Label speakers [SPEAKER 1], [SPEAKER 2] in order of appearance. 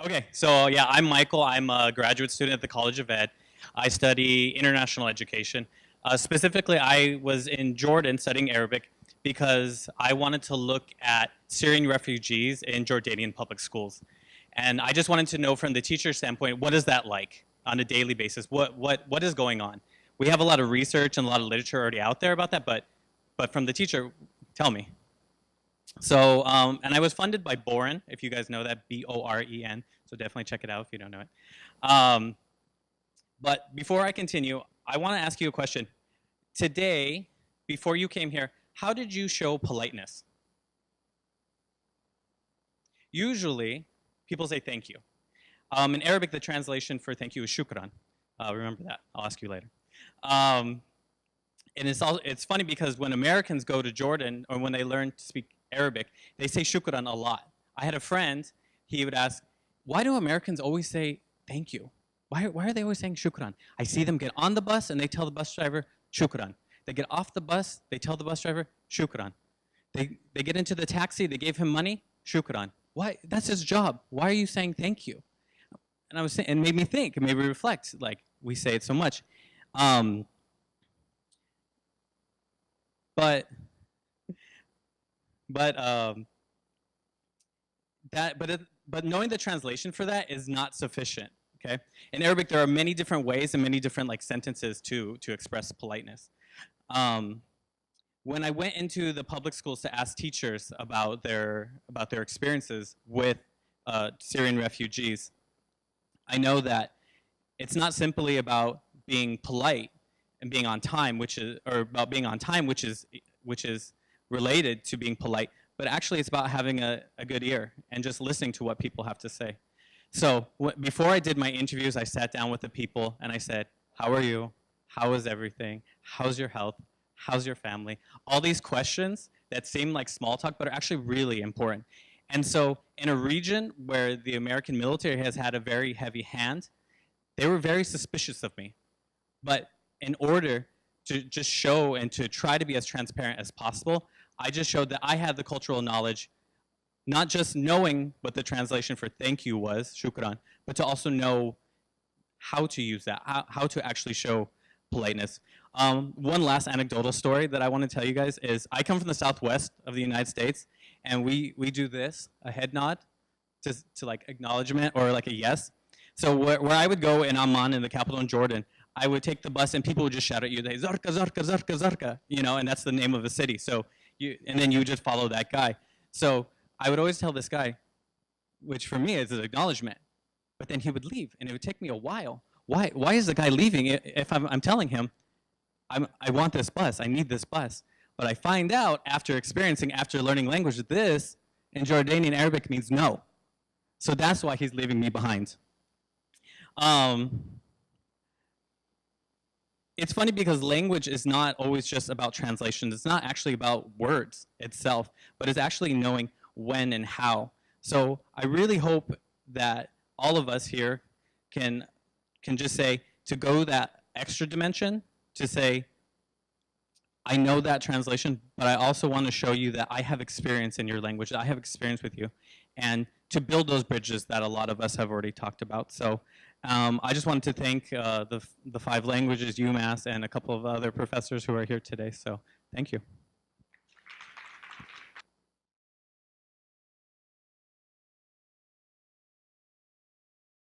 [SPEAKER 1] Okay, so yeah, I'm Michael. I'm a graduate student at the College of Ed. I study international education. Specifically, I was in Jordan studying Arabic because I wanted to look at Syrian refugees in Jordanian public schools. And I just wanted to know from the teacher standpoint, what is that like on a daily basis? What is going on? We have a lot of research and a lot of literature already out there about that, but from the teacher, tell me. So, and I was funded by Boren, if you guys know that, Boren. So definitely check it out if you don't know it. Um, but before I continue, I want to ask you a question. Today, before you came here, how did you show politeness? Usually, people say thank you. In Arabic, the translation for thank you is shukran. Remember that. I'll ask you later. Um, and it's funny because when Americans go to Jordan or when they learn to speak Arabic, they say shukran a lot. I had a friend, he would ask, why do Americans always say thank you? Why are they always saying shukran? I see them get on the bus and they tell the bus driver shukran. They get off the bus, they tell the bus driver shukran. They get into the taxi, they gave him money, shukran. Why? That's his job. Why are you saying thank you? And I was saying, and it made me think, it made me reflect, like we say it so much. But knowing the translation for that is not sufficient. Okay, in Arabic there are many different ways and many different like sentences to express politeness. When I went into the public schools to ask teachers about their experiences with Syrian refugees, I know that it's not simply about being polite and being on time, which is related to being polite, but actually it's about having a good ear and just listening to what people have to say. So before I did my interviews, I sat down with the people and I said, how are you? How is everything? How's your health? How's your family? All these questions that seem like small talk, but are actually really important. And so in a region where the American military has had a very heavy hand, they were very suspicious of me. But in order to just show and to try to be as transparent as possible, I just showed that I had the cultural knowledge, not just knowing what the translation for thank you was, shukran, but to also know how to use that, how to actually show politeness. One last anecdotal story that I want to tell you guys is I come from the southwest of the United States, and we do this, a head nod to like acknowledgement or like a yes. So where I would go in Amman, in the capital in Jordan, I would take the bus and people would just shout at you, they Zarqa, Zarqa, Zarqa, Zarqa, you know, and that's the name of the city. So and then you just follow that guy. So I would always tell this guy, which for me is an acknowledgement, but then he would leave and it would take me a while. Why is the guy leaving if I'm telling him, I want this bus, I need this bus. But I find out after learning language, this in Jordanian Arabic means no. So that's why he's leaving me behind. It's funny because language is not always just about translation. It's not actually about words itself, but it's actually knowing when and how. So I really hope that all of us here can just say, to go that extra dimension, to say, I know that translation, but I also want to show you that I have experience in your language, that I have experience with you, and to build those bridges that a lot of us have already talked about. So I just wanted to thank the 5 languages, UMass, and a couple of other professors who are here today. So thank you.